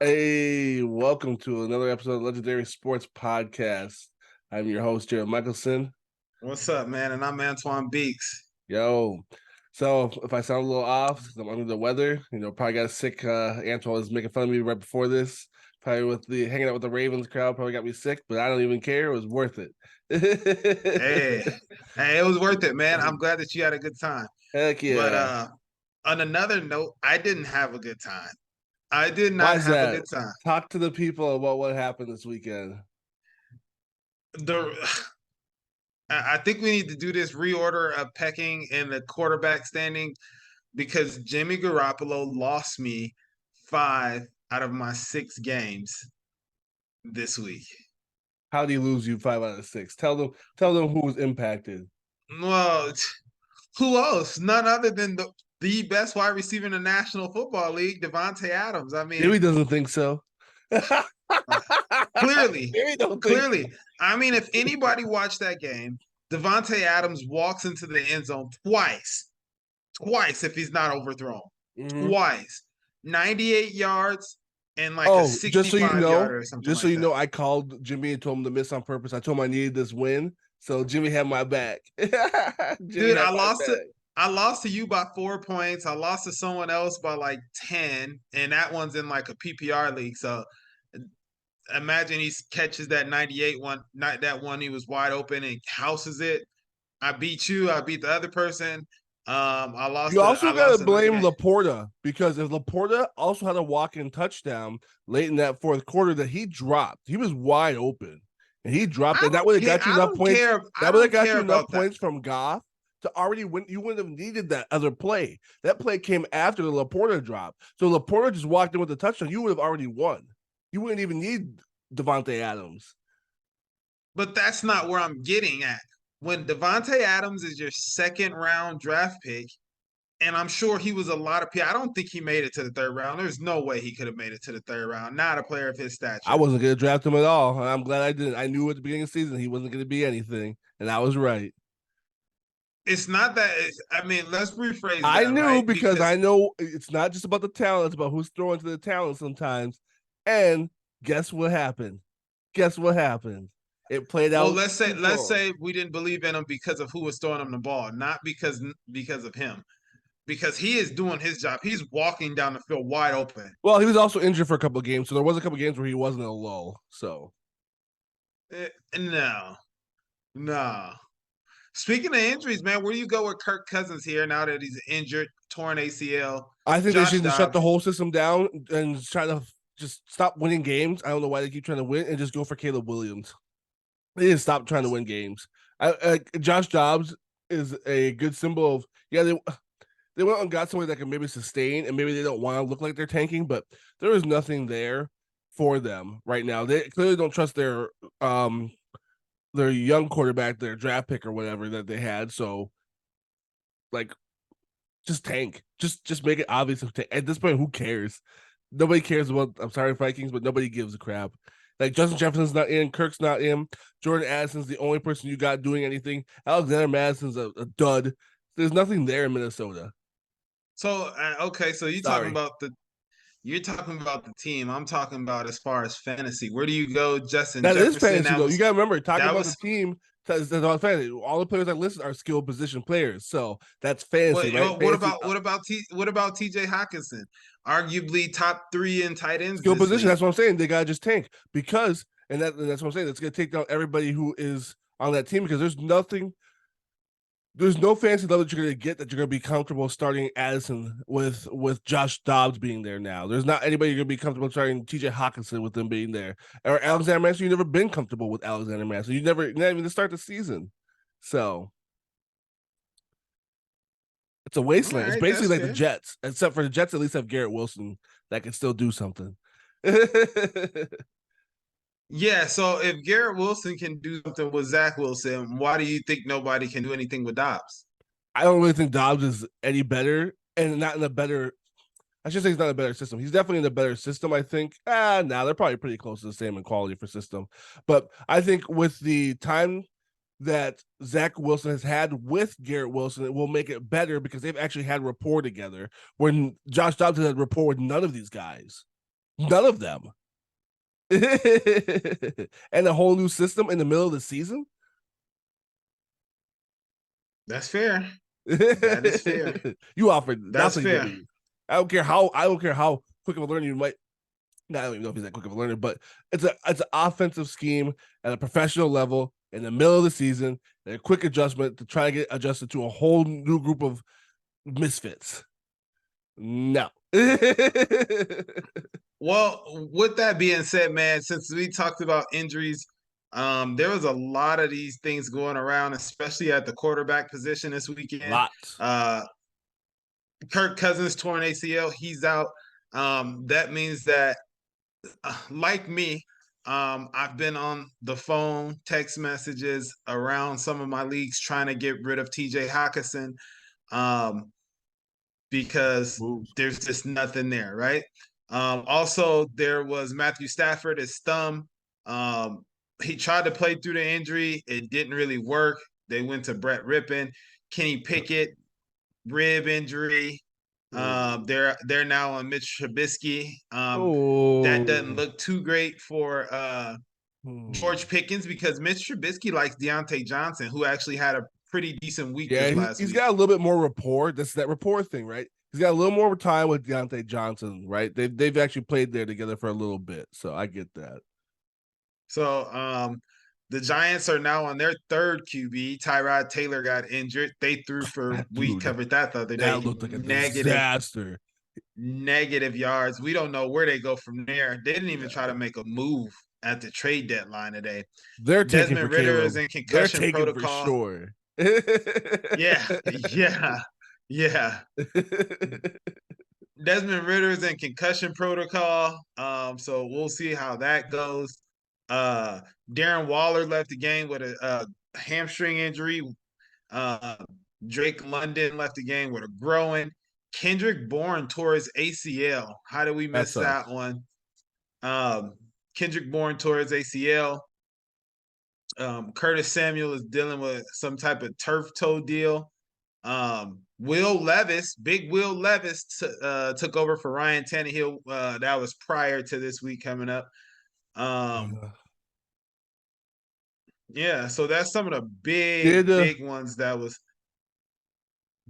Hey, welcome to another episode of Legendary Sports Podcast. I'm your host, Jared Michelson. What's up, man? And I'm Antoine Beeks. Yo, so if I sound a little off, 'cause I'm under the weather, probably got sick. Antoine was making fun of me right before this, probably with the hanging out with the Ravens crowd, probably got me sick, but I don't even care. It was worth it. Hey, hey, it was worth it, man. I'm glad that you had a good time. Heck But yeah. on another note, I didn't have a good time. I did Why not is have a that? good time. Talk to the people about what happened this weekend. The I think we need to do this reorder of pecking in the quarterback standing because Jimmy Garoppolo lost me 5 out of my 6 games this week. How do you lose you 5 out of 6? Tell them who was impacted. Well, who else? None other than the best wide receiver in the National Football League, Davante Adams. I Jimmy mean, doesn't think so. clearly, Jimmy don't think so. clearly. I mean, if anybody watched that game, Davante Adams walks into the end zone twice if he's not overthrown. Mm-hmm. Twice. 98 yards and like a Oh, just so you 65 know, yarder or something just so like you that. know, I called Jimmy and told him to miss on purpose. I told him I needed this win, so Jimmy had my back. Jimmy Dude, had my back. I lost to you by 4 points. I lost to someone else by like 10, and that one's in like a PPR league. So imagine he catches that 98 one, not that one he was wide open and houses it. I beat you. I beat the other person. You I also got to lost another blame game. Laporta because if Laporta also had a walk-in touchdown late in that fourth quarter that he dropped, he was wide open and he dropped I it. That don't would have care. got you enough points. I That would have don't got care you enough about that. points from Goff to already win. You wouldn't have needed that other play. That play came after the Laporta drop. So Laporta just walked in with the touchdown. You would have already won. You wouldn't even need Davante Adams. But that's not where I'm getting at. When Davante Adams is your second round draft pick, and I'm sure he was a lot of people. I don't think he made it to the third round. There's no way he could have made it to the third round. Not a player of his I stature. wasn't going to draft him at all. I'm glad I didn't. I knew at the beginning of the season he wasn't going to be anything, and I was right. It's not that. I mean, let's rephrase I that, knew right? because Because I know it's not just about the talent, it's about who's throwing to the talent sometimes. And guess what happened? Guess what happened? It played well, out let's say true for him. we didn't believe in him because of who was throwing him the ball, not because of him. Because he is doing his job. He's walking down the field wide open. Well, he was also injured for a couple of games, so there was a couple of games where he wasn't a lull. So No, no. Speaking of injuries, man, where do you go with Kirk Cousins here now that he's injured, torn ACL? I think they Josh should just shut Dobbs. the whole system down and try to just stop winning games. I don't know why they keep trying to win and just go for Caleb Williams. They didn't stop trying to win games. Josh Dobbs is a good symbol of they went and got somebody that can maybe sustain, and maybe they don't want to look like they're tanking, but there is nothing there for them right now. They clearly don't trust their young quarterback, their draft pick or whatever that they had. So like just tank. Just make it obvious. At this point, who cares? Nobody cares about I'm sorry, Vikings, but nobody gives a crap. Like Justin Jefferson's not in, Kirk's not in, Jordan Addison's the only person you got doing anything. Alexander Madison's a dud. There's nothing there in Minnesota. So okay, so Sorry. you're talking about the team. I'm talking about as far as fantasy. Where do you go, Justin That is Jefferson? fantasy though. You gotta remember, talking That about the was team that's all fantasy. All the players I listed are skill position players. So that's fantasy, what right? what Fantasy about what about TJ Hawkinson? Arguably top 3 in tight ends skill this position. league. That's what I'm saying. They gotta just tank because that's what I'm saying. It's gonna take down everybody who is on that team because there's no fancy level that you're gonna get that you're gonna be comfortable starting Addison with Josh Dobbs being there now. There's not anybody you're gonna be comfortable starting TJ Hawkinson with them being there. Or Alexander Mattison, you've never been comfortable with Alexander Mattison. You never not even to start the season. So it's a All wasteland. It's right, basically that's like the fair. Jets, except for the Jets at least have Garrett Wilson that can still do something. Yeah, so if Garrett Wilson can do something with Zach Wilson, why do you think nobody can do anything with Dobbs? I don't really think Dobbs is any better and not in a better. I should say he's not a better system. He's definitely in a better system, I think. They're probably pretty close to the same in quality for system. But I think with the time that Zach Wilson has had with Garrett Wilson, it will make it better because they've actually had rapport together when Josh Dobbs had rapport with none of these guys. None of them. And a whole new system in the middle of the season. That's fair. That is fair. You offered That's nothing to fair. me. I don't care how quick of a learner you might. I don't even know if he's that quick of a learner, but it's an offensive scheme at a professional level in the middle of the season and a quick adjustment to try to get adjusted to a whole new group of misfits. No. Well, with that being said, man, since we talked about injuries, there was a lot of these things going around, especially at the quarterback position this weekend. Lots. Uh, Kirk Cousins torn ACL, he's out. That means that, like me, I've been on the phone, text messages around some of my leagues trying to get rid of TJ Hawkinson. Because Moves. there's just nothing there, right? Also, there was Matthew Stafford, his thumb. He tried to play through the injury. It didn't really work. They went to Brett Rippon. Kenny Pickett, rib injury. Oh. They're now on Mitch Trubisky. That doesn't Oh. look too great for Hmm. George Pickens because Mitch Trubisky likes Deontay Johnson, who actually had a pretty decent week Yeah, this last he's week. got a little bit more rapport. That's that rapport thing, right? He's got a little more time with Deontay Johnson, right? They've actually played there together for a little bit, so I get that. So the Giants are now on their third QB. Tyrod Taylor got injured. They threw for we Dude, covered that the other day. that looked like a Negative disaster. negative yards. We don't know where they go from there. They didn't even try to Yeah, make a move at the trade deadline today. they're taking for Desmond Ritter is Caleb. in They're concussion taking for protocol. sure. Yeah, yeah, yeah. Desmond Ritter is in concussion protocol. So we'll see how that goes. Uh, Darren Waller left the game with a hamstring injury. Uh, Drake London left the game with a groin. Kendrick Bourne tore his ACL. How did we That miss that sucks. one? Um, Kendrick Bourne tore his ACL. Curtis Samuel is dealing with some type of turf toe deal. Will Levis, big Will Levis, took over for Ryan Tannehill. That was prior to this week coming up. Um, yeah, so that's some of the Did big ones that was.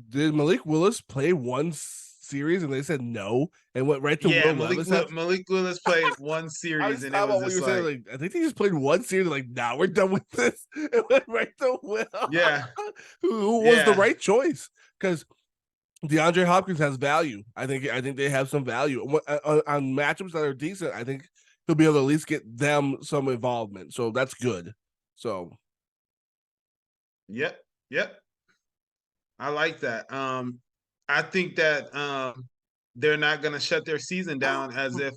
did Malik Willis play one series and they said no and went right to Yeah, Will Levis after? Malik Willis played one I series, was and it talking was about what you just were saying. like, Like, I think he just played one series. Like, now we're done with this. It went right to Will, yeah, who was the yeah, right choice because DeAndre Hopkins has value. I think they have some value on matchups that are decent. I think he'll be able to at least get them some involvement. So that's good. So yep, yep. I like that. I think that they're not going to shut their season down as if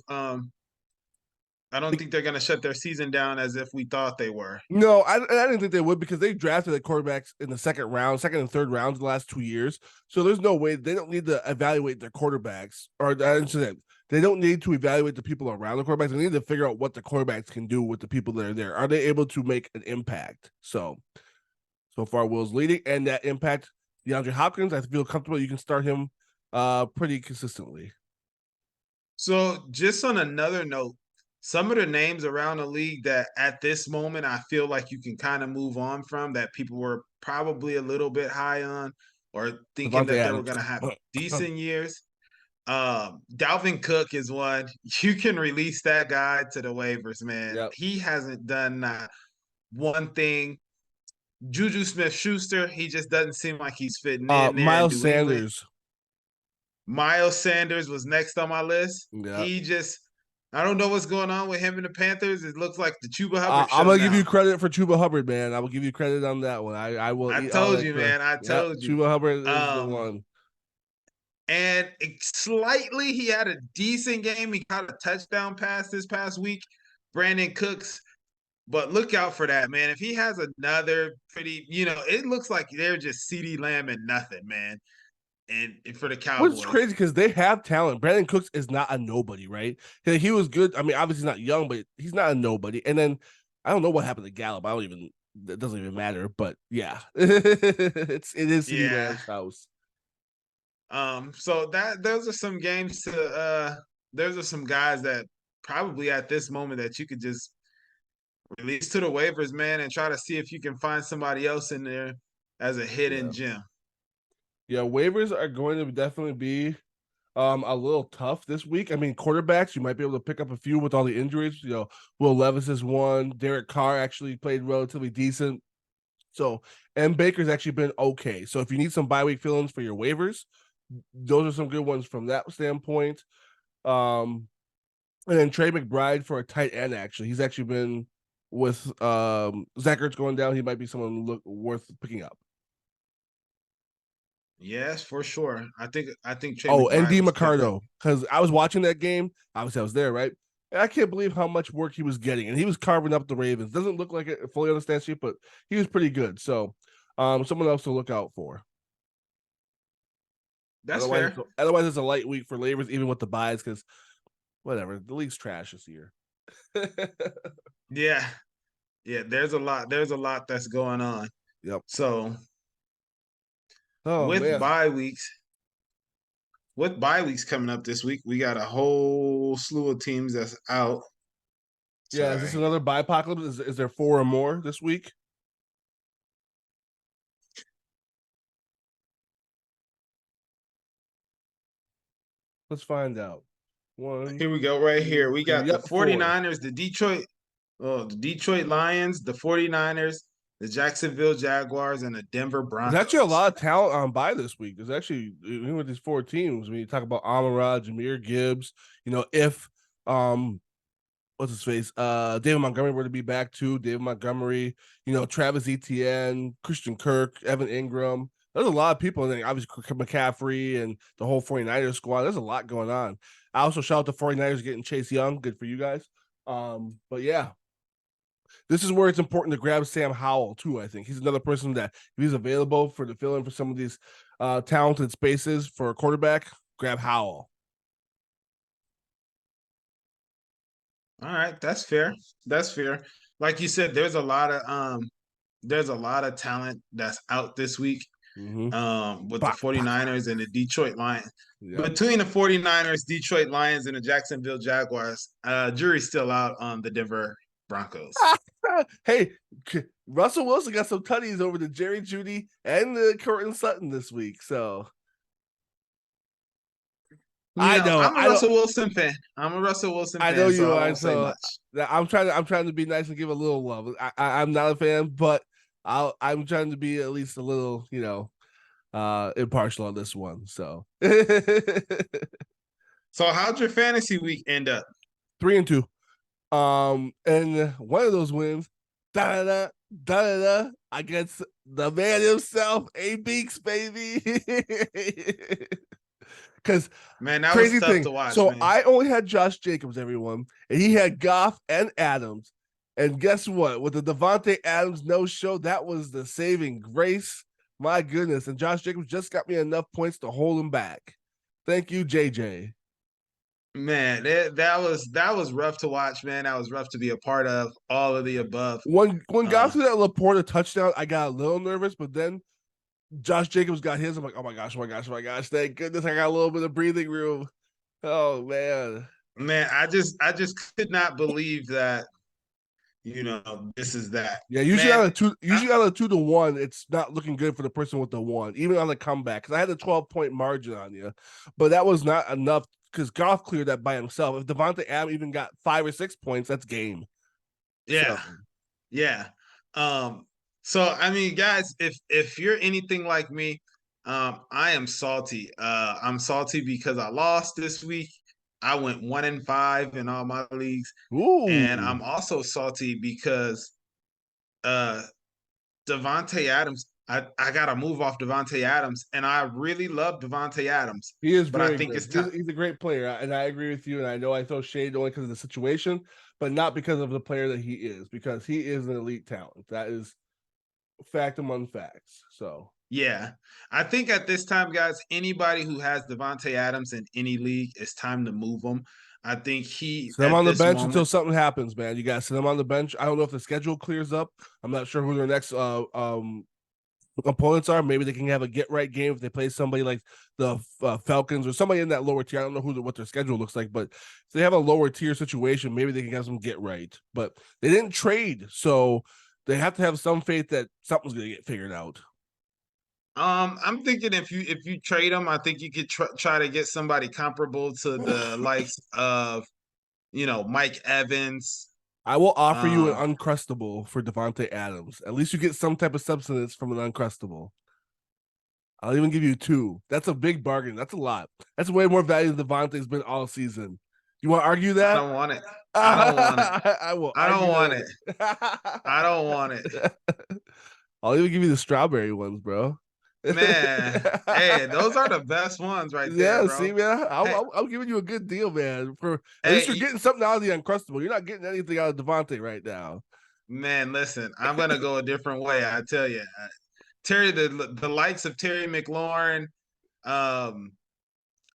I don't think they're going to shut their season down as if we thought they were. no, I didn't think they would because they drafted the quarterbacks in the second round, second and third rounds the last 2 years. So there's no way they don't need to evaluate their quarterbacks, or they don't need to evaluate the people around the quarterbacks. They need to figure out what the quarterbacks can do with the people that are there. Are they able to make an impact? So far, Will's leading, and that impact DeAndre Hopkins. I feel comfortable. You can start him pretty consistently. So, just on another note, some of the names around the league that at this moment I feel like you can kind of move on from that people were probably a little bit high on or thinking Davante that they were Adams. going to have decent years. Dalvin Cook is one. You can release that guy to the waivers, man. Yep. He hasn't done one thing. Juju Smith Schuster, he just doesn't seem like he's fitting in there in Miles New England. Sanders. Miles Sanders was next on my list. Yep. He just, I don't know what's going on with him and the Panthers. It looks like the Chuba Hubbard I'm show gonna give you now. credit for Chuba Hubbard, man. I will give you credit on that one. I will I eat all told that you, credit. man. I Yeah, told you. Chuba Hubbard is the Um, one. and slightly, he had a decent game. He caught a touchdown pass this past week. Brandon Cooks, but look out for that, man. If he has another pretty, it looks like they're just CD Lamb and nothing, man. And for the Which is Cowboys. crazy because they have talent. Brandon Cooks is not a nobody, right? He was good. I mean, obviously he's not young, but he's not a nobody. And then I don't know what happened to Gallup. I don't even. It doesn't even matter. But yeah, it is CD Yeah. Lamb's house. So those are some games to those are some guys that probably at this moment that you could just release to the waivers, man, and try to see if you can find somebody else in there as a hidden Yeah. gem. Yeah, waivers are going to definitely be a little tough this week. I mean, quarterbacks, you might be able to pick up a few with all the injuries. Will Levis is one. Derek Carr actually played relatively decent. So, and Baker's actually been okay. So, if you need some bye week fill-ins for your waivers, those are some good ones from that standpoint. And then Trey McBride for a tight end. Actually, he's actually been with Zach Ertz going down. He might be someone worth picking up. Yes, for sure. I think Trey Oh, and McBride D was picked up. Mercado, because I was watching that game. Obviously, I was there, right? And I can't believe how much work he was getting, and he was carving up the Ravens. Doesn't look like it fully on the stat sheet, but he was pretty good. So, someone else to look out for. That's fair. Otherwise, it's a light week for Labors, even with the buys, because whatever, the league's trash this year. Yeah. Yeah, there's a lot. There's a lot that's going on. Yep. So Oh with man. bye weeks, with bye weeks coming up this week, we got a whole slew of teams that's out. Yeah, is this Sorry. another bipocalypse? Is there four or more this week? Let's find out. One, Here we go, right here. two, We three. got the Yep, four. 49ers, the Detroit Lions, the 49ers, the Jacksonville Jaguars, and the Denver There's actually a Broncos. lot of talent on by this week. There's actually, even with these four teams, when you talk about Amon-Ra, Jahmyr Gibbs, if what's his face? David Montgomery were to be back too. David Montgomery, Travis Etienne, Christian Kirk, Evan Ingram. There's a lot of people, and then obviously McCaffrey and the whole 49ers squad. There's a lot going on. I also shout out the 49ers getting Chase Young. Good for you guys. But yeah, this is where it's important to grab Sam Howell too. I think he's another person that if he's available for the fill in for some of these talented spaces for a quarterback, grab Howell. All right, that's fair. That's fair. Like you said, there's a lot of talent that's out this week Mm-hmm. with the Bop, bop. 49ers and the Detroit Lions. Yep. Between the 49ers, Detroit Lions, and the Jacksonville Jaguars, jury's still out on the Denver Broncos. Hey, Russell Wilson got some tutties over the Jerry Jeudy and the Cortland Sutton this week. So I know, I'm a Russell Wilson fan. I'm a Russell Wilson I know fan, so you I are. won't say So much. I'm trying to be nice and give a little love. I'm not a fan, but I'm trying to be at least a little, impartial on this one. So So how'd your fantasy week end up? 3-2. And one of those wins, da da da da against the man himself, A Beaks, baby. Because Man, that was crazy tough thing. to watch, So man. I only had Josh Jacobs, everyone, and he had Goff and Adams. And guess what? With the Davante Adams no show, that was the saving grace. My goodness. And Josh Jacobs just got me enough points to hold him back. Thank you, JJ. Man, that was rough to watch, man. That was rough to be a part of. All of the above. When Goff Uh, threw that Laporta touchdown, I got a little nervous, but then Josh Jacobs got his. I'm like, oh my gosh, oh my gosh, oh my gosh. Thank goodness I got a little bit of breathing room. Oh man. man, I just could not believe that. This is that. Yeah, Man, usually out of 2-1, it's not looking good for the person with the one, even on the comeback. Because I had a 12-point margin on you, but that was not enough because Goff cleared that by himself. If Davante Adams even got 5 or 6 points, that's game. yeah, So yeah. So I mean, guys, if you're anything like me, I am salty. I'm salty because I lost this week. I went 1-5 in all my leagues, and ooh, I'm also salty because uh Davante Adams. I gotta move off Davante Adams, and I really love Davante Adams, he is but I very think good. it's time. He's a great player, and I agree with you. And I know I throw shade only because of the situation, but not because of the player that he is, because he is an elite talent. That is fact among facts. So Yeah, I think at this time, guys, anybody who has Davante Adams in any league, it's time to move him. I think he sit him at on the this bench until moment. something happens, man. You got to sit him on the bench. I don't know if the schedule clears up. I'm not sure who their next opponents are. Maybe they can have a get right game if they play somebody like the Falcons or somebody in that lower tier. I don't know what their schedule looks like, but if they have a lower tier situation, maybe they can have some get right. But they didn't trade, so they have to have some faith that something's going to get figured out. I'm thinking if you trade him, I think you could try to get somebody comparable to the likes of Mike Evans. I will offer you Um, an uncrustable for Davante Adams. At least you get some type of substance from an uncrustable. I'll even give you 2. That's a big bargain. That's a lot. That's way more value than Davante's been all season. You want to argue I that? don't want it. I don't want it. I will I don't argue want it. I that. don't want it. I'll even give you the strawberry ones, bro. Man, hey, those are the best ones right there, Yeah, bro. see, man, Hey, I'm giving you a good deal, man. For at least you're hey, getting something out of the uncrustable. You're not getting anything out of Davante right now. man, listen, I'm gonna go a different way. I tell you, Terry, the likes of Terry McLaurin, um,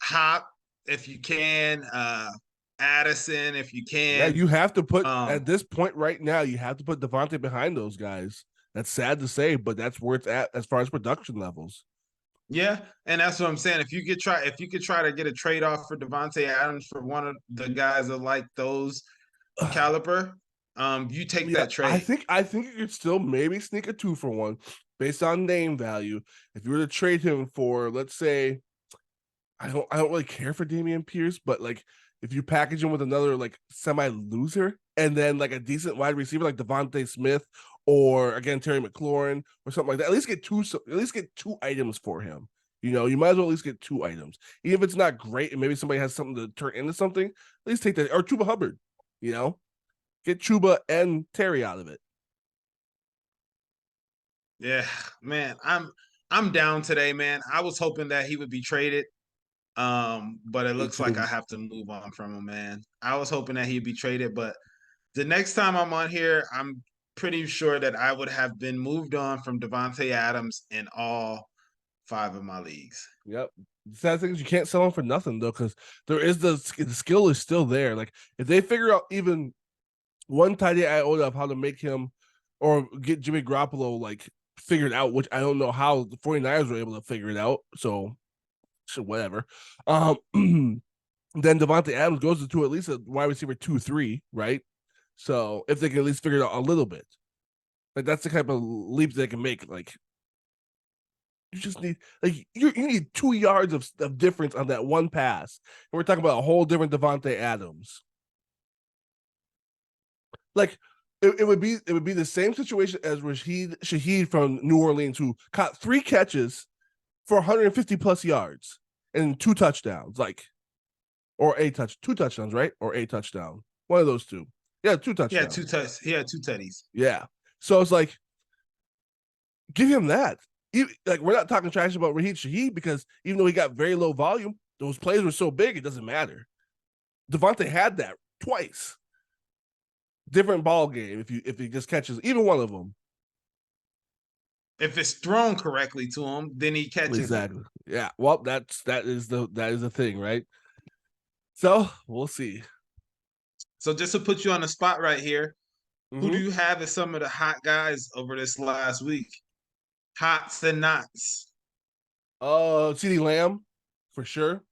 Hop, if you can, Addison, if you Yeah, can. you have to put Um, at this point right now. You have to put Davante behind those guys. That's sad to say, but that's where it's at as far as production levels. yeah, and that's what I'm saying. If you could try to get a trade off for Davante Adams for one of the guys that like those caliber, you take Yeah, that trade. I think you could still maybe sneak a 2-for-1 based on name value. If you were to trade him for, let's say, I don't really care for Damian Pierce, but like if you package him with another like semi loser and then like a decent wide receiver like Devontae Smith or again Terry McLaurin or something like that, at least get 2 items for him. You might as well at least get 2 items. Even if it's not great and maybe somebody has something to turn into something, at least take that or Chuba Hubbard, you know? Get Chuba and Terry out of it. Yeah, man, I'm down today, man. I was hoping that he would be traded. But it Me looks like I too. have to move on from him, man. I was hoping that he'd be traded, but the next time I'm on here, I'm pretty sure that I would have been moved on from Davante Adams in all 5 of my leagues. Yep. The sad thing is you can't sell him for nothing though, because there is the skill is still there. Like if they figure out even one tight end iota of how to make him or get Jimmy Garoppolo like figured out, which I don't know how the 49ers were able to figure it out. So whatever. Then Davante Adams goes into at least a wide receiver 2-3, right? So if they can at least figure it out a little bit, like that's the type of leap they can make. Like you just need you need 2 yards of difference on that one pass. And we're talking about a whole different Davante Adams. Like it would be the same situation as Rashid Shaheed from New Orleans, who caught 3 catches for 150 plus yards and 2 touchdowns, like or 2 touchdowns, right? Or a touchdown. One of those two. Yeah, 2 touchdowns. He had 2 tutties. Yeah. So it's like, give him that. Like we're not talking trash about Raheem Shaheed because even though he got very low volume, those plays were so big it doesn't matter. Davante had that twice. Different ball game if he just catches even one of them. If it's thrown correctly to him, then he catches it. Exactly. Yeah. Well, that is the thing, right? So we'll see. So just to put you on the spot right here, who do Mm-hmm. you have as some of the hot guys over this last week? Hots and knots. CeeDee Lamb for sure.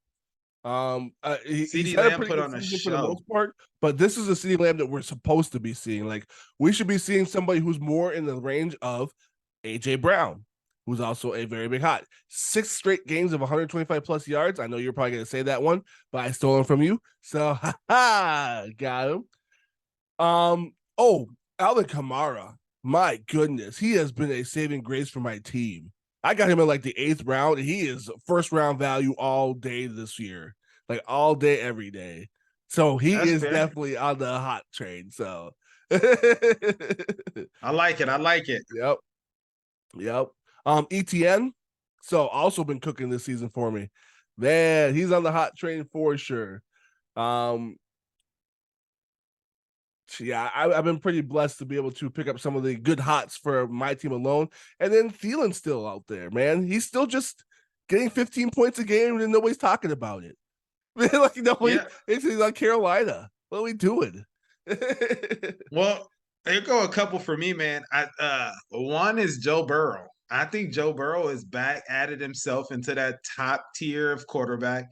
He's CeeDee had a Lamb pretty put good on a season for the show. most part, but this is a CeeDee Lamb that we're supposed to be seeing. Like we should be seeing somebody who's more in the range of AJ Brown, who's also a very big hot. 6 straight games of 125 plus yards. I know you're probably gonna say that one, but I stole him from you. So got him. Oh, Alvin Kamara. My goodness, he has been a saving grace for my team. I got him in like the 8th round, and he is first round value all day this year, like all day, every day. So he That's is fair. definitely on the hot train. So, I like it. I like it. yep, yep. ETN. So also been cooking this season for me. Man, he's on the hot train for sure. Um, yeah, I've been pretty blessed to be able to pick up some of the good hots for my team alone. And then Thielen's still out there, man. He's still just getting 15 points a game and nobody's talking about it. Like nobody, Yeah. it's like Carolina. What are we doing? Well, there go a couple for me, man. One is Joe Burrow. I think Joe Burrow is back, added himself into that top tier of quarterback.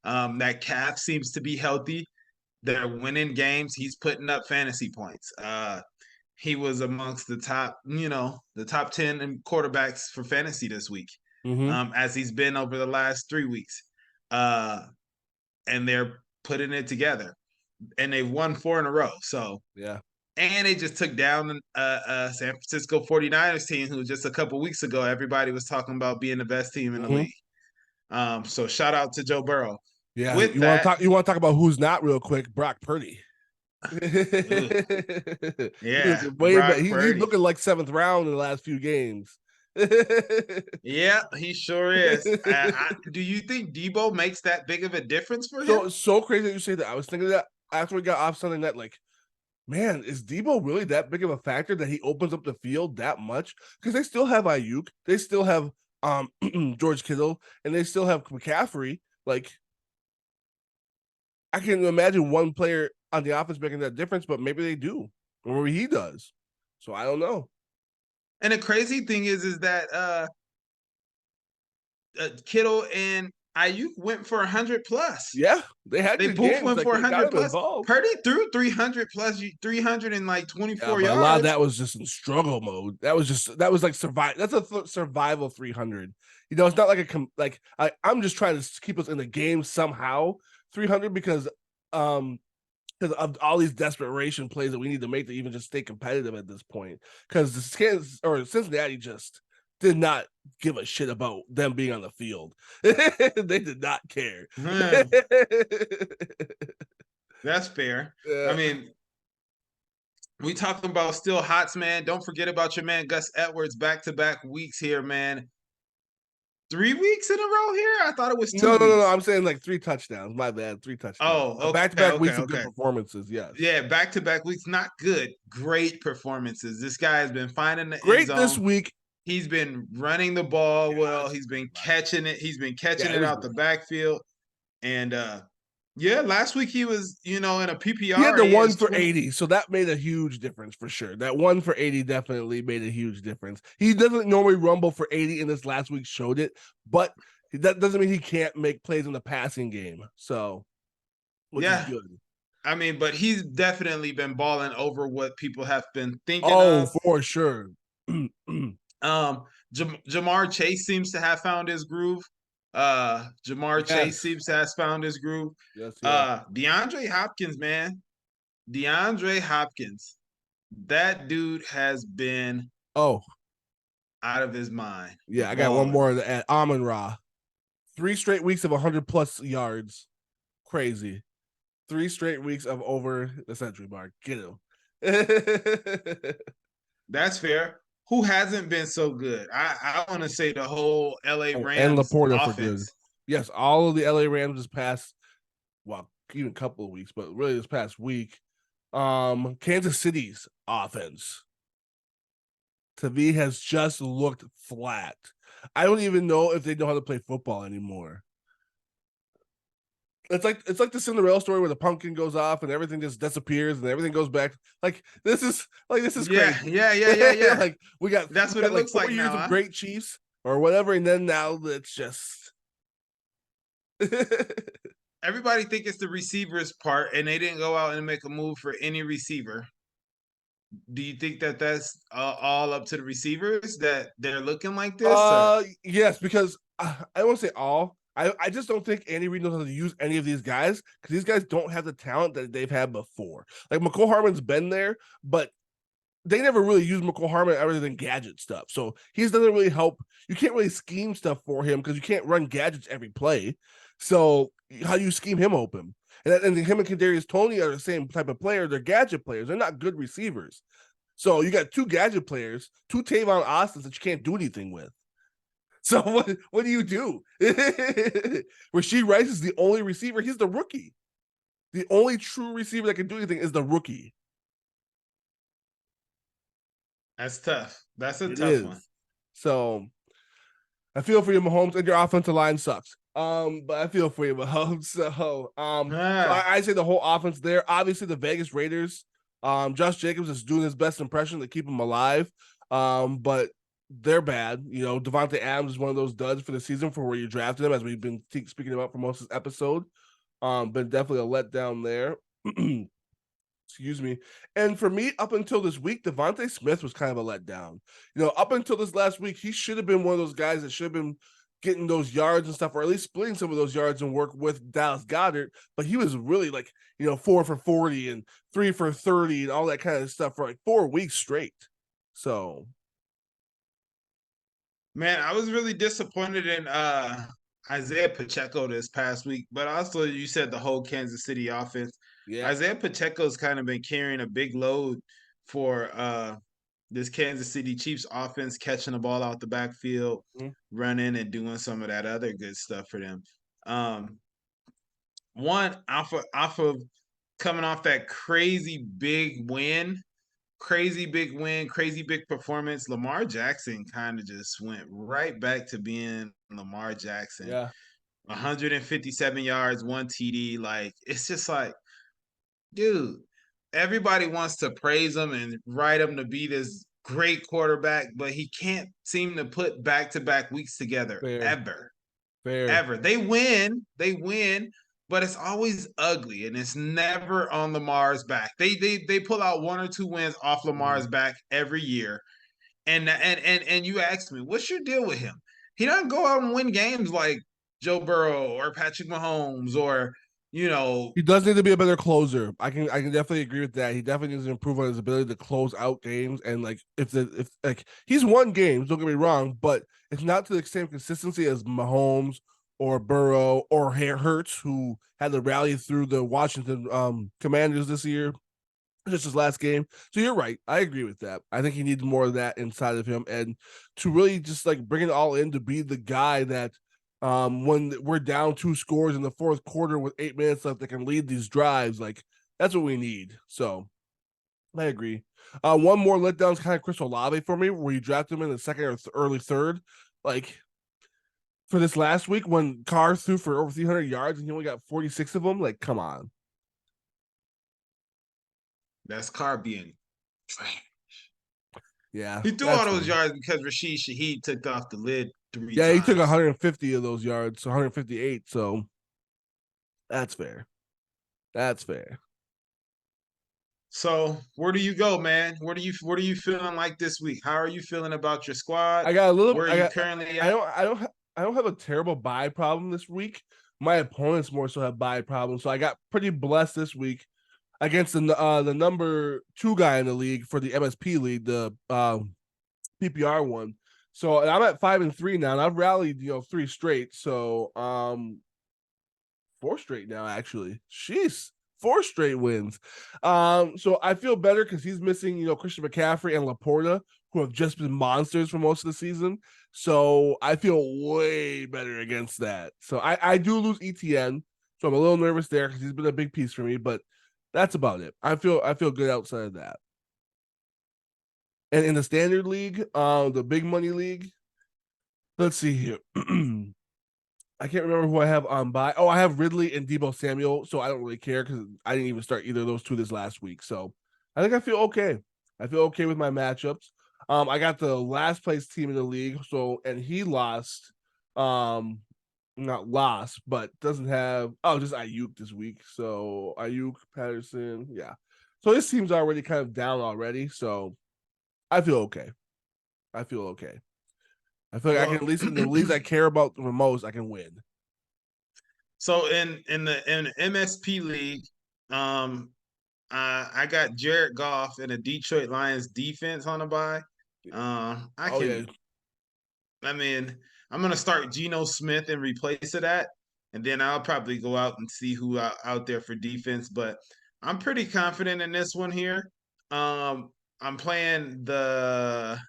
That calf seems to be healthy. They're winning games. He's putting up fantasy points. He was amongst the top, the top 10 in quarterbacks for fantasy this week, Mm-hmm. as he's been over the last 3 weeks. And they're putting it together. And they've won 4 in a row. So, Yeah. and they just took down San Francisco 49ers team, who just a couple weeks ago, everybody was talking about being the best team in the Mm-hmm. league. So shout out to Joe Burrow. Yeah. With You want to that, talk? You want to talk about who's not real quick? Brock Purdy. He's yeah, way better. Brock He's Purdy. looking like 7th round in the last few games. Yeah, he sure is. Do you think Debo makes that big of a difference for him? So crazy that you say that. I was thinking that after we got off Sunday night, like, man, is Debo really that big of a factor that he opens up the field that much? Because they still have Ayuk, they still have George Kittle, and they still have McCaffrey. Like, I can imagine one player on the offense making that difference, but maybe they do, or maybe he does. So I don't know. And the crazy thing is that Kittle and Ayuk went for 100 plus. Yeah, they had They good both games went that for could have got 100 him plus. involved. Purdy threw 300 plus, 300 and like Yeah, 24 but a lot of yards. that was just in struggle mode. That was like survive. That's a survival 300. It's not like I'm just trying to keep us in the game somehow 300 because of all these desperation plays that we need to make to even just stay competitive at this point. Because Cincinnati just did not give a shit about them being on the field. They did not care. That's fair. I Yeah. mean, we talking about still hots, man. Don't forget about your man Gus Edwards, back-to-back weeks here, man. 3 weeks in a row here? I thought it was two No. weeks. I'm saying like 3 touchdowns. My bad. 3 touchdowns. Oh, Back to okay, back okay, weeks of good okay. performances. Yes. Yeah, back-to-back weeks, not good. Great performances. This guy has been finding the end Great this zone. week. He's been running the ball well. Yes. He's been catching it. He's been catching Yeah, it it was out great. the backfield. And yeah, last week he was, in a He had PPR. the He has 1 for 20. 80, so that made a huge difference for sure. That 1 for 80 definitely made a huge difference. He doesn't normally rumble for 80, and this last week showed it, but that doesn't mean he can't make plays in the passing game. So, which is Yeah. good. I mean, but he's definitely been balling over what people have been thinking Oh, of. for sure. Jamar Chase seems to have found his groove. Jamar Chase Yes. seems to have found his groove. Yes. DeAndre Hopkins, man. DeAndre Hopkins. That dude has been Oh, out of his mind. yeah. I got one Balling. more to add. Amon Ra. 3 straight weeks of 100 plus yards. Crazy. 3 straight weeks of over the century mark. Get him. That's fair. Who hasn't been so good? I want to say the whole LA And Rams Laporta for good. offense. Yes, all of the LA Rams this past, well, even a couple of weeks, but really this past week. Kansas City's offense to me has just looked flat. I don't even know if they know how to play football anymore. It's like the Cinderella story where the pumpkin goes off and everything just disappears and everything goes back. This is Yeah, crazy. yeah. Like That's we what got it like looks 4 like years now, of huh? great Chiefs or whatever, and then now it's just Everybody think it's the receivers part, and they didn't go out and make a move for any receiver. Do you think that that's all up to the receivers that they're looking like this? Or Yes, because I won't say all. I just don't think Andy Reid knows how to use any of these guys because these guys don't have the talent that they've had before. Like McCole Harmon's been there, but they never really use McCole Harmon other than gadget stuff. So he doesn't really help. You can't really scheme stuff for him because you can't run gadgets every play. So how do you scheme him open? And him and Kadarius Toney are the same type of player. They're gadget players. They're not good receivers. So you got 2 gadget players, 2 Tavon Austins that you can't do anything with. So what do you do? Rashee Rice is the only receiver. He's the rookie. The only true receiver that can do anything is the rookie. that's tough. That's a It tough one. is. So I feel for you, Mahomes, and your offensive line sucks. But I feel for you, Mahomes. So I say the whole offense there. Obviously, the Vegas Raiders. Josh Jacobs is doing his best impression to keep him alive. But they're bad. You know, Davante Adams is one of those duds for the season for where you drafted him, as we've been speaking about for most of this episode. Been definitely a letdown there. Excuse me. And for me, up until this week, Devontae Smith was kind of a letdown. You know, up until this last week, he should have been one of those guys that should have been getting those yards and stuff, or at least splitting some of those yards and work with Dallas Goedert. But he was really like, 4 for 40 and 3 for 30 and all that kind of stuff for like 4 weeks straight. So, Man, I was really disappointed in Isaiah Pacheco this past week, but also you said the whole Kansas City offense. yeah. Isaiah Pacheco's kind of been carrying a big load for this Kansas City Chiefs offense, catching the ball out the backfield, Mm-hmm. running and doing some of that other good stuff for them. One off of coming off that crazy big win, crazy big performance. Lamar Jackson kind of just went right back to being Lamar Jackson. Yeah. 157 yards, one TD. Like, it's just like, dude, everybody wants to praise him and write him to be this great quarterback, but he can't seem to put back to back weeks together Fair. ever. Fair. Ever. They win, but it's always ugly and it's never on Lamar's back. They pull out one or two wins off Lamar's back every year. And you asked me, what's your deal with him? He doesn't go out and win games like Joe Burrow or Patrick Mahomes or He does need to be a better closer. I can definitely agree with that. He definitely needs to improve on his ability to close out games. And like if like he's won games, don't get me wrong, but it's not to the same consistency as Mahomes or Burrow or Hurts, who had to rally through the Washington Commanders this year, just his last game. So you're right. I agree with that. I think he needs more of that inside of him, and to really just like bring it all in to be the guy that when we're down 2 scores in the fourth quarter with 8 minutes left that can lead these drives, like that's what we need. So I agree. One more letdown is kind of Chris Olave for me, where you draft him in the second or early third. Like for this last week when Carr threw for over 300 yards and he only got 46 of them, like come on. that's Carr being trash. Yeah, He threw all that's those fair. yards because Rashid Shaheed took off the lid three Yeah, he took times. 150 of those yards, so 158. So that's fair. That's fair. So where do you go, man? What are you feeling like this week? How are you feeling about your squad? I got a little. Where are I you got. currently I at? don't. I don't. I don't have a terrible buy problem this week. My opponents more so have buy problems, so I got pretty blessed this week against the number 2 guy in the league for the MSP league, the PPR one. So and I'm at 5-3 now, and I've rallied 3 straight. So 4 straight now, actually. Jeez. 4 straight wins. So I feel better because he's missing, Christian McCaffrey and Laporta, who have just been monsters for most of the season. So I feel way better against that. So I do lose ETN, so I'm a little nervous there because he's been a big piece for me, but that's about it. I feel good outside of that. And in the standard league, the big money league, let's see here. I can't remember who I have on by. Oh, I have Ridley and Debo Samuel, so I don't really care because I didn't even start either of those two this last week. So I think I feel okay. I feel okay with my matchups. I got the last place team in the league, so and he lost, not lost, but doesn't have just Ayuk this week. So Ayuk, Patterson, yeah. So this team's already kind of down already, so I feel okay. I feel okay. I feel like I can Well, at least in the leagues I care about the most, I can win. so in the MSP league, I got Jared Goff and the Detroit Lions defense on the bye. I Oh yeah, can. I mean, I'm gonna start Geno Smith in replace of that, and then I'll probably go out and see who out there for defense. But I'm pretty confident in this one here. I'm playing the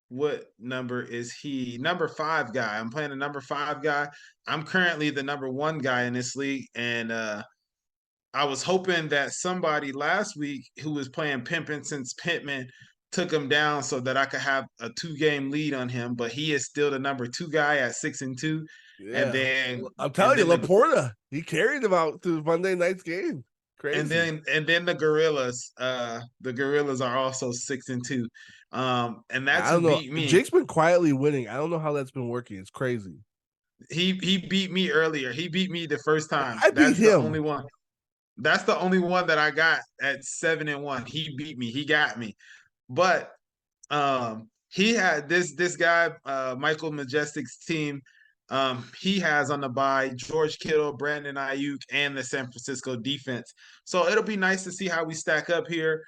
what number is he? Number 5 guy. I'm playing the number 5 guy. I'm currently the number 1 guy in this league, and I was hoping that somebody last week who was playing Pimpin since Pittman took him down so that I could have a 2-game lead on him. But he is still the number 2 guy at 6-2, and yeah. then I'm and telling you, then the Laporta, he carried him out through Monday night's game. Crazy. And then the Gorillas are also 6-2. And that's I who don't know. beat me. Jake's been quietly winning. I don't know how that's been working. It's crazy. He beat me earlier. He beat me the first time. I beat That's the only him. one. That's the only one that I got at 7-1. He beat me. He got me. But he had this guy, Michael Majestic's team. He has on the bye George Kittle, Brandon Ayuk, and the San Francisco defense. So it'll be nice to see how we stack up here.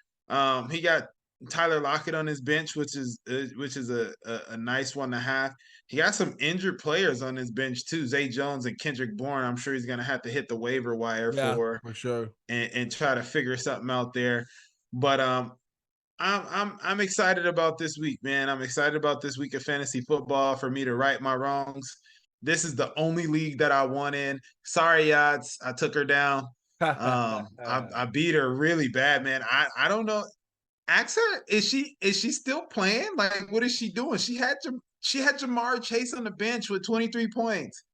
He got Tyler Lockett on his bench, which is a nice one to have. He got some injured players on his bench too, Zay Jones and Kendrick Bourne. I'm sure he's gonna have to hit the waiver wire Yeah, for for sure. and try to figure something out there. But I'm excited about this week, man. I'm excited about this week of fantasy football for me to right my wrongs. This is the only league that I won in. Sorry, Yachts, I took her down. I beat her really bad, man. I don't know. Ask her, is she still playing? Like, what is she doing? She had Jamar Chase on the bench with 23 points.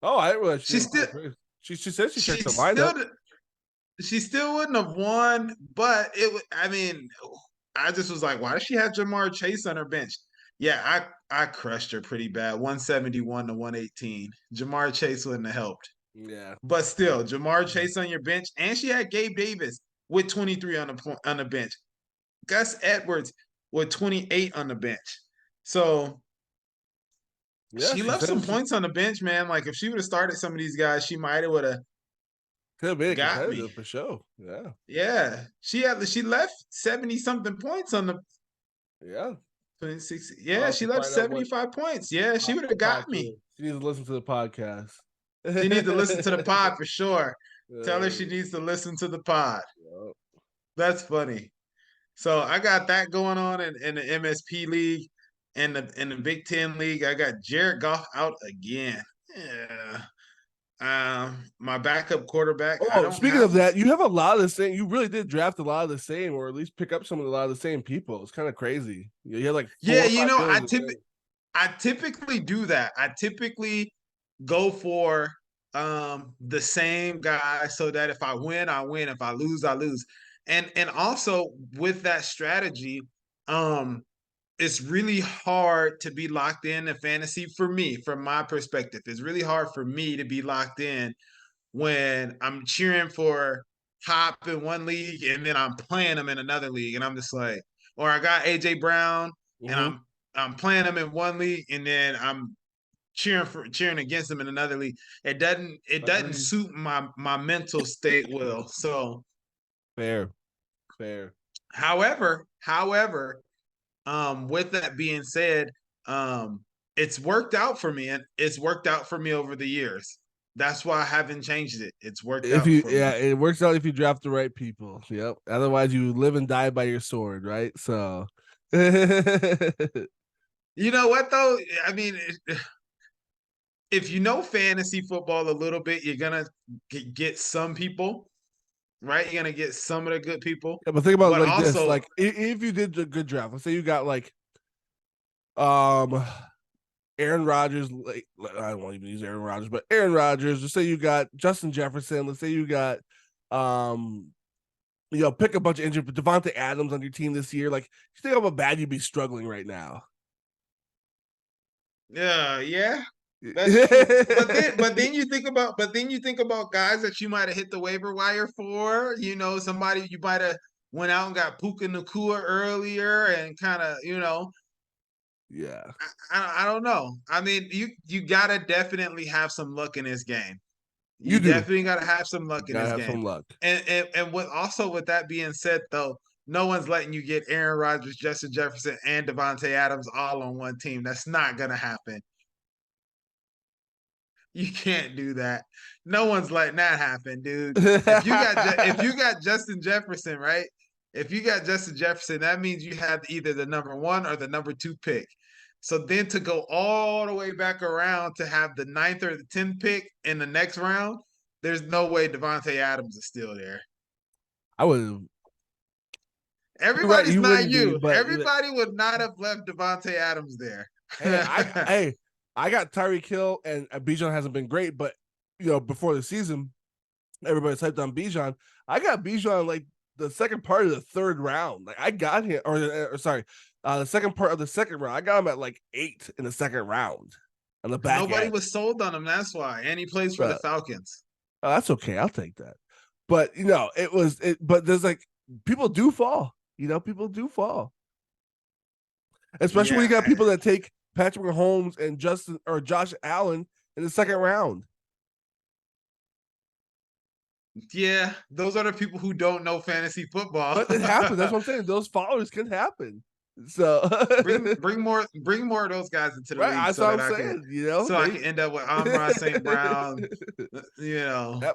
Oh, I didn't realize she She didn't still play. She said she checked she the lineup. still she still wouldn't have won, but it would. I mean, I just was like, why does she have Jamar Chase on her bench? Yeah, I crushed her pretty bad, 171 to 118. Jamar Chase wouldn't have helped, Yeah. but still, Jamar Chase on your bench, and she had Gabe Davis with 23 on the bench, Gus Edwards with 28 on the bench. So Yeah, she she left said some she points on the bench, man. Like if she would have started some of these guys, she might have would have could have been got me. competitive for sure. Yeah. Yeah, she left 70 something points on the Yeah. 26. I'll Yeah, have she to left find out what 75 points. Yeah, she would have I'll got talk to me. her. She needs to listen to the podcast. She needs to listen to the pod for sure. Tell her she Uh, needs to listen to the pod. yeah. That's funny. So I got that going on in the MSP league and the Big Ten league. I got Jared Goff out again. Yeah. My backup quarterback. I Oh, don't speaking have. of that, you have a lot of the same. You really did draft a lot of the same, or at least pick up some of a lot of the same people. It's kind of crazy. You had like Yeah, 4 or 5 players the same. I typically do that. I typically go for the same guy so that if I win, I win. If I lose, I lose. And also with that strategy, um, it's really hard to be locked in fantasy for me, from my perspective. It's really hard for me to be locked in when I'm cheering for Hop in one league and then I'm playing them in another league, and I'm just like, or I got AJ Brown and Mm-hmm. I'm playing them in one league and then I'm cheering against them in another league. It doesn't Agreed. suit my mental state well. So, Fair, fair. however, with that being said, it's worked out for me, and it's worked out for me over the years. That's why I haven't changed it. It's worked If out you, for yeah, me. it works out if you draft the right people. Yep. Otherwise, you live and die by your sword, right? So, You know what though? I mean, if you know fantasy football a little bit, you're gonna get some people, right? You're gonna get some of the good people, yeah, but think about it but like this: also, like if you did a good draft, let's say you got like um Aaron Rodgers, like I don't want to even use Aaron Rodgers, but Aaron Rodgers. Let's say you got Justin Jefferson. Let's say you got um pick a bunch of injured, but Davante Adams on your team this year. Like, you think how bad you'd be struggling right now. yeah, that's true. But then you think about guys that you might have hit the waiver wire for. You know, somebody you might have went out and got Puka Nakua earlier, and kind of, Yeah, I don't know. I mean, you gotta definitely have some luck in this game. you You do. definitely gotta have some You luck in gotta this have game. some luck. And with that being said, though, no one's letting you get Aaron Rodgers, Justin Jefferson, and Davante Adams all on one team. That's not gonna happen. You can't do that. No one's letting that happen, dude. If you got Justin Jefferson, right? If you got Justin Jefferson, that means you have either the number 1 or the number 2 pick. So then to go all the way back around to have the ninth or the 10th pick in the next round, there's no way Davante Adams is still there. I would. You're right. Everybody's You not wouldn't be, you. but Everybody would not have left Davante Adams there. hey, I got Tyreek Hill, and Bijan hasn't been great, but before the season, everybody's hyped on Bijan. I got Bijan like the second part of the third round. Like I got him, or sorry, the second part of the second round. I got him at like 8 in the second round on the back Nobody end. was sold on him. That's why, and he plays for the Falcons. Oh, that's okay. I'll take that. But it was it. But there's like people do fall. People do fall, especially when you got Yeah, people that take Patrick Mahomes and Justin or Josh Allen in the second round. yeah. Those are the people who don't know fantasy football. But it happens. That's what I'm saying. Those followers can happen. So bring more of those guys into the right, league that's so what that I'm saying. I can end up with Amon St. Brown.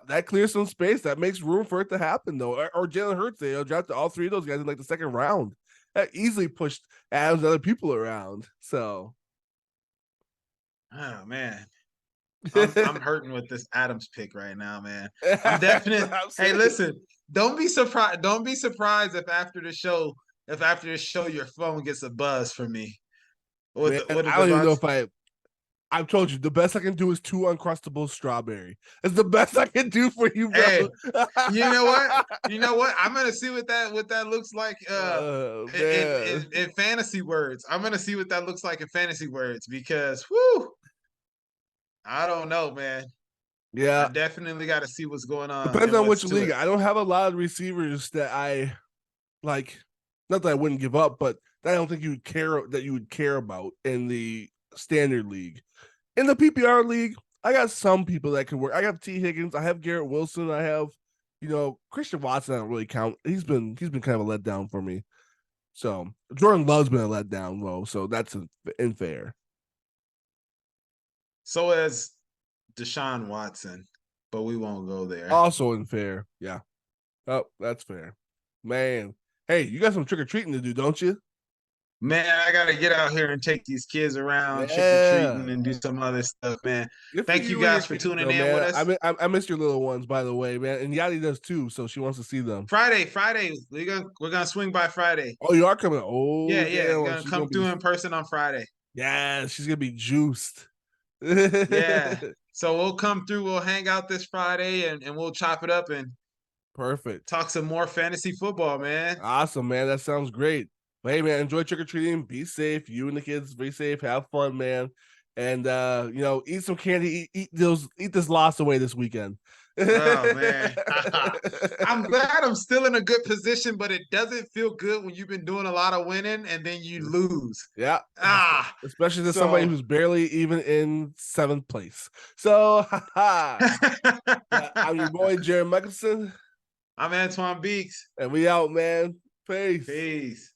that clears some space. That makes room for it to happen, though. Or Jalen Hurts, they drafted all three of those guys in like the second round. That easily pushed Adams and other people around. So, Oh man, I'm hurting with this Adams pick right now, man. I'm definitely. Hey, listen, don't be surprised. Don't be surprised if after the show your phone gets a buzz from me. Man, With a I don't even know Davante. if I've told you the best I can do is 2 Uncrustables strawberry. It's the best I can do for you, bro. Hey, you know what? You know what? I'm gonna see what that looks like. Man. In fantasy words, I'm gonna see what that looks like in fantasy words because, whoo, I don't know, man. I Yeah. definitely got to see what's going on Depends and on what's which to league. it. I don't have a lot of receivers that I like. Not that I wouldn't give up, but I don't think you would care about in the standard league. In the PPR league, I got some people that could work. I got T. Higgins. I have Garrett Wilson. I have, Christian Watson. I don't really count. He's been kind of a letdown for me. So Jordan Love's been a letdown, though. So that's unfair. So as Deshaun Watson, but we won't go there. Also unfair. Yeah. Oh, that's fair. Man. Hey, you got some trick or treating to do, don't you? Man, I gotta get out here and take these kids around, trick or treating, Yeah. and do some other stuff, man. Good for Thank you you and your guys for kids, tuning though, in with man. us. I miss your little ones, by the way, man. And Yadi does too, so she wants to see them. Friday, we're gonna swing by Friday. Oh, you are coming. Oh, Yeah, yeah, you're damn. gonna She's come gonna be through in person on Friday. yeah, she's gonna be juiced. Yeah. So we'll come through, we'll hang out this Friday and we'll chop it up and Perfect. talk some more fantasy football, man. Awesome, man. That sounds great. But hey, man, enjoy trick or treating. Be safe. You and the kids, be safe. Have fun, man. And eat some candy. Eat this loss away this weekend. Oh man. I'm glad I'm still in a good position, but it doesn't feel good when you've been doing a lot of winning and then you lose. Yeah. Ah, Especially to somebody so who's barely even in 7th place. So, I'm your boy, Jared Mickelson. I'm Antoine Beeks. And we out, man. Peace. Peace.